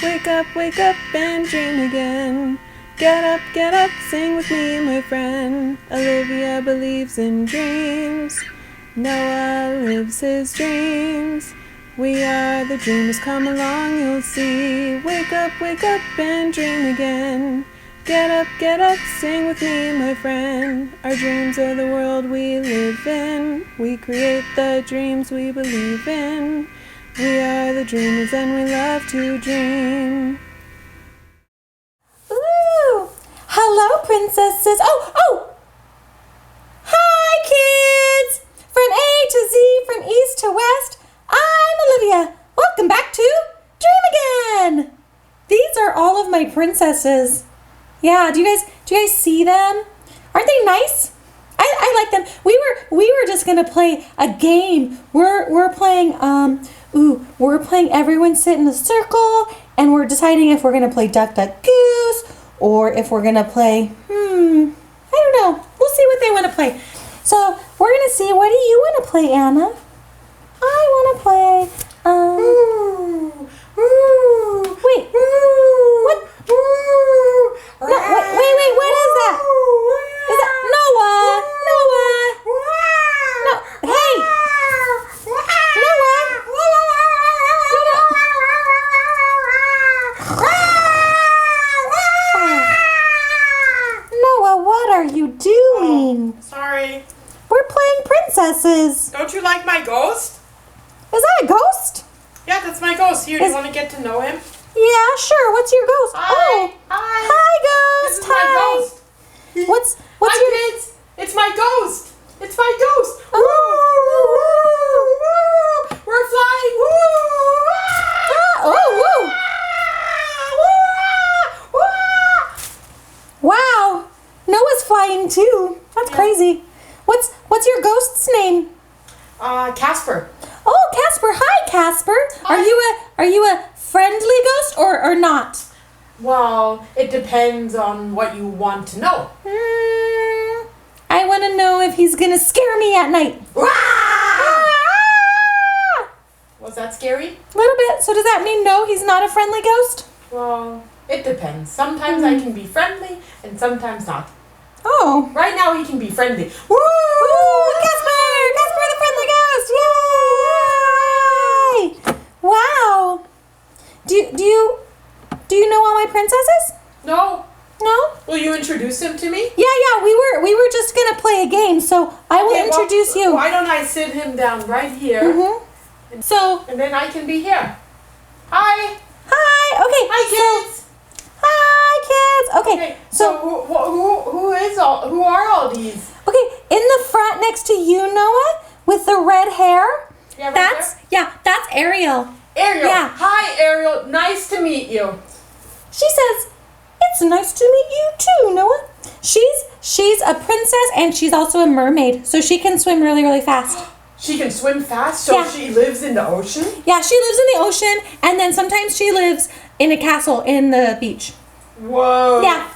wake up and dream again. Get up, sing with me, my friend. Olivia believes in dreams. Noah lives his dreams. We are the dreamers, come along, you'll see. Wake up and dream again. Get up, sing with me, my friend. Our dreams are the world we live in. We create the dreams we believe in. We are the dreamers and we love to dream. Ooh! Hello, princesses. Oh! Hi, kids! From A to Z, from east to west, I'm Olivia. Welcome back to Dream Again. These are all of my princesses. Yeah, do you guys see them? Aren't they nice? I like them. We were just gonna play a game. We're playing everyone sit in a circle, and we're deciding if we're gonna play Duck Duck Goose or if we're gonna play I don't know. We'll see what they want to play. So we're gonna see, what do you want to play, Anna? I want to play wait. What? No, wait, what is that? Is that Noah? No, hey! Noah, what are you doing? Oh, sorry. We're playing princesses. Don't you like my ghost? Is that a ghost? Yeah, that's my ghost. Here, do you want to get to know him? Yeah, sure. What's your ghost? Hi. Hi, ghost. This is my ghost. What's Hi, your kids. It's my ghost. It's my ghost. Oh. Woo, woo, woo. We're flying. Woo. Woo! Wow. Noah's flying too. That's crazy. What's your ghost's name? Casper. Oh, Casper. Hi, Casper. Hi. Are you a friendly ghost or not? Well, it depends on what you want to know. I want to know if he's gonna scare me at night. Was that scary? A little bit. So does that mean no, he's not a friendly ghost? Well, it depends. Sometimes I can be friendly and sometimes not. Oh. Right now he can be friendly. Woo! Casper! Casper the friendly ghost! Yay! Wow. Do you know all my princesses? No. No? Will you introduce him to me? Yeah, we were just gonna play a game, so I will introduce you. Why don't I sit him down right here? Mm-hmm. And then I can be here. Hi. Hi. Okay. Hi, kids. Hi, kids. Okay. So who are all these? Okay, in the front next to you, Noah, with the red hair. Yeah, right there? That's Ariel. Ariel. Yeah. Hi, Ariel. Nice to meet you. She says, "It's nice to meet you too, Noah." She's a princess and she's also a mermaid, so she can swim really, really fast. She can swim fast, so she lives in the ocean? Yeah, she lives in the ocean, and then sometimes she lives in a castle in the beach. Whoa. Yeah.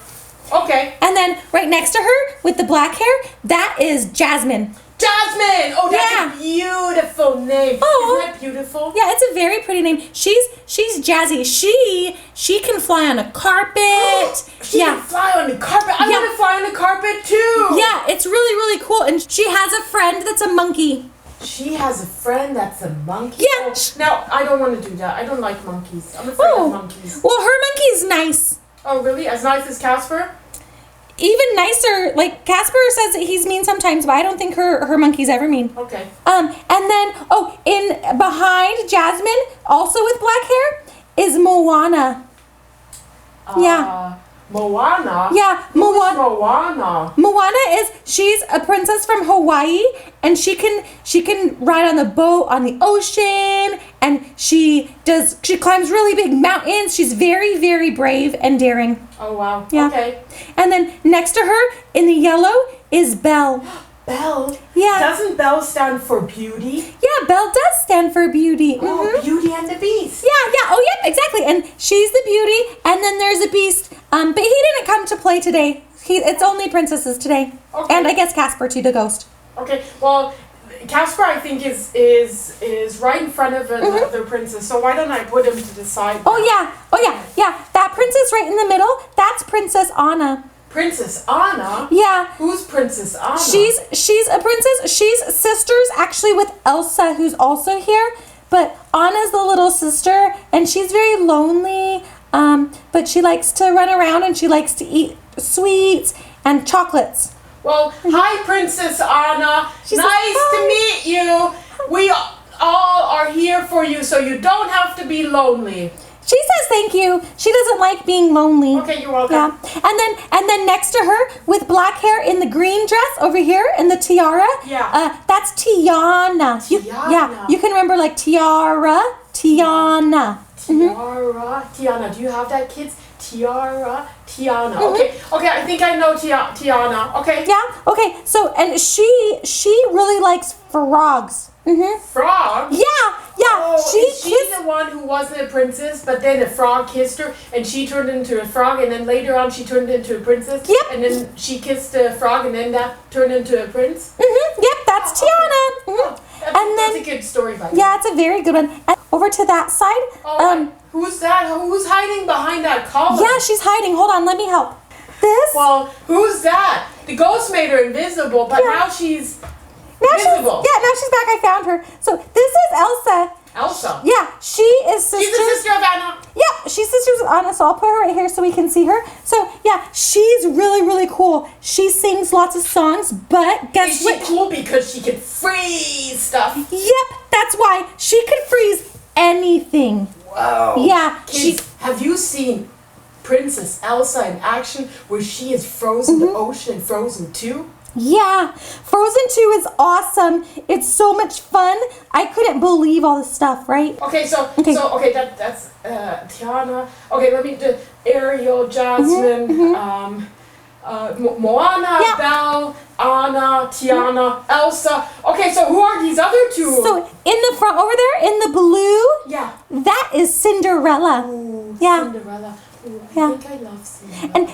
Okay. And then right next to her with the black hair, that is Jasmine. Jasmine! Oh, that's a beautiful name. Oh. Isn't that beautiful? Yeah, it's a very pretty name. She's jazzy. She can fly on a carpet. She can fly on the carpet. I want to fly on the carpet too. Yeah, it's really, really cool. And she has a friend that's a monkey. She has a friend that's a monkey? Yeah. Now, I don't want to do that. I don't like monkeys. I'm afraid of monkeys. Well, her monkey's nice. Oh, really? As nice as Casper? Even nicer. Like, Casper says that he's mean sometimes, but I don't think her monkey's ever mean. Okay. And then, in behind Jasmine, also with black hair, is Moana. Moana? Yeah, Moana. Moana she's a princess from Hawaii, and she can ride on the boat on the ocean, and she climbs really big mountains. She's very, very brave and daring. Oh, wow. Yeah. Okay. And then next to her in the yellow is Belle. Belle? Yeah. Doesn't Belle stand for beauty? Yeah, Belle does stand for beauty. Oh, Beauty and the Beast. Yeah. Oh, yep, exactly. And she's the beauty, and then there's a beast. But he didn't come to play today. It's only princesses today. Okay. And I guess Casper too, the ghost. Okay, well, Casper, I think, is right in front of the princess. So why don't I put him to the side? Oh yeah. That princess right in the middle, that's Princess Anna. Princess Anna? Yeah. Who's Princess Anna? She's a princess. She's sisters actually with Elsa, who's also here. But Anna's the little sister, and she's very lonely. But she likes to run around and she likes to eat sweets and chocolates. Well, hi, Princess Anna. Nice to meet you. We all are here for you, so you don't have to be lonely. She says thank you. She doesn't like being lonely. Okay, you're welcome. Yeah. And then next to her with black hair in the green dress over here in the tiara. Yeah. That's Tiana. Tiana. You can remember like tiara, Tiana. Tiara. Tiana. Do you have that, kids? Tiara. Tiana. Okay, I think I know Tiana. Okay. Yeah. Okay. So and she really likes frogs. Frog? Yeah. Oh, she's the one who wasn't a princess, but then a frog kissed her, and she turned into a frog, and then later on she turned into a princess. Yep. And then she kissed a frog, and then that turned into a prince. Yep. That's Tiana. That's a good story, by the way. Yeah, it's a very good one. And over to that side. Who's that? Who's hiding behind that column? Yeah, she's hiding. Hold on, let me help. This? Well, who's that? The ghost made her invisible, but now she's visible. Now she's back. I found her. So this is Elsa. Elsa. Yeah, she is sister. She's the sister of Anna. Yeah, she's sisters with Anna, so I'll put her right here so we can see her. So yeah, she's really, really cool. She sings lots of songs, but guess what? Is she cool because she can freeze stuff? Yep, that's why she could freeze anything. Wow. Yeah, Kids, have you seen Princess Elsa in action where she is frozen the ocean in Frozen 2? Yeah, Frozen 2 is awesome. It's so much fun. I couldn't believe all the stuff, right? Okay, that's Tiana. Okay, let me do Ariel, Jasmine, Moana, Belle, Anna, Tiana, Elsa. Okay, so who are these other two? So in the front over there, in the blue, yeah, that is Cinderella. Ooh, Yeah. Cinderella. Ooh, I think I love Cinderella. And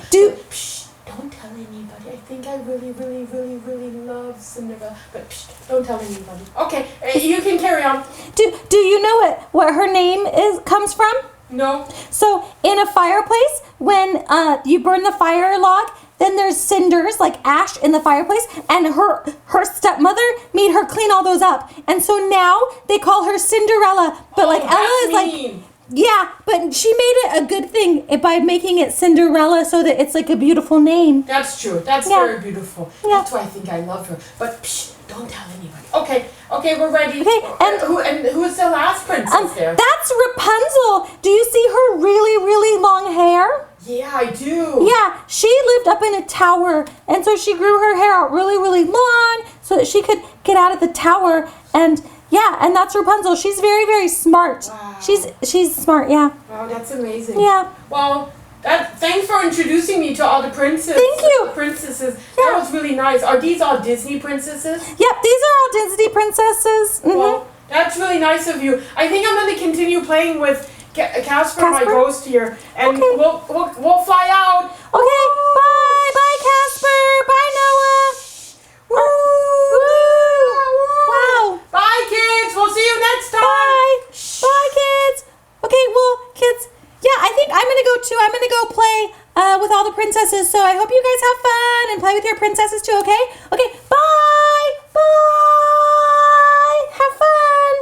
don't tell anybody. I think I really, really, really, really love Cinderella. But don't tell anybody. Okay, you can carry on. Do you know what her name comes from? No. So in a fireplace, when you burn the fire log, then there's cinders like ash in the fireplace, and her stepmother made her clean all those up, and so now they call her Cinderella. But like Ella is like. Yeah, but she made it a good thing by making it Cinderella so that it's like a beautiful name. That's true. That's very beautiful. Yeah. That's why I think I love her. But don't tell anybody. Okay, we're ready. Okay, and who is the last princess there? That's Rapunzel. Do you see her really, really long hair? Yeah, I do. Yeah, she lived up in a tower, and so she grew her hair out really, really long so that she could get out of the tower. And yeah, and that's Rapunzel. She's very, very smart. Wow. She's smart, yeah. Wow, that's amazing. Yeah. Well, thanks for introducing me to all the princesses. Thank you. Princesses. Yeah. That was really nice. Are these all Disney princesses? Yep, these are all Disney princesses. Well, that's really nice of you. I think I'm going to continue playing with Casper, my ghost here, and we'll fly out. Okay, bye, Casper. Bye, Noah. Wow. Bye, kids. We'll see you next time. Bye, kids. Okay, well, kids. Yeah, I think I'm gonna go too. I'm gonna go play with all the princesses. So I hope you guys have fun and play with your princesses too. Okay. Okay. Bye. Have fun.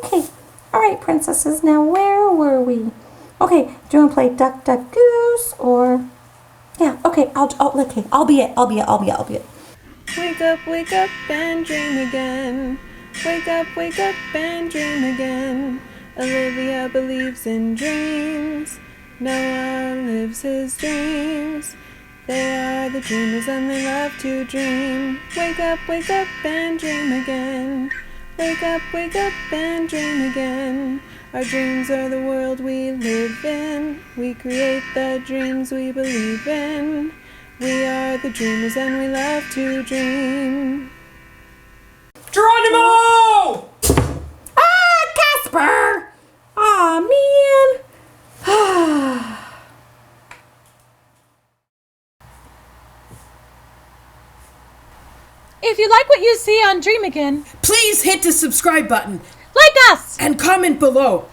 Okay. All right, princesses. Now, where were we? Okay. Do you want to play Duck, Duck, Goose or? Yeah. Okay. I'll be it. Wake up and dream again. Wake up and dream again. Olivia believes in dreams. Noah lives his dreams. They are the dreamers and they love to dream. Wake up and dream again. Wake up and dream again. Our dreams are the world we live in. We create the dreams we believe in. We are the dreamers and we love to dream. Geronimo! Casper! Aw, man. If you like what you see on Dream Again, please hit the subscribe button like us! and comment below.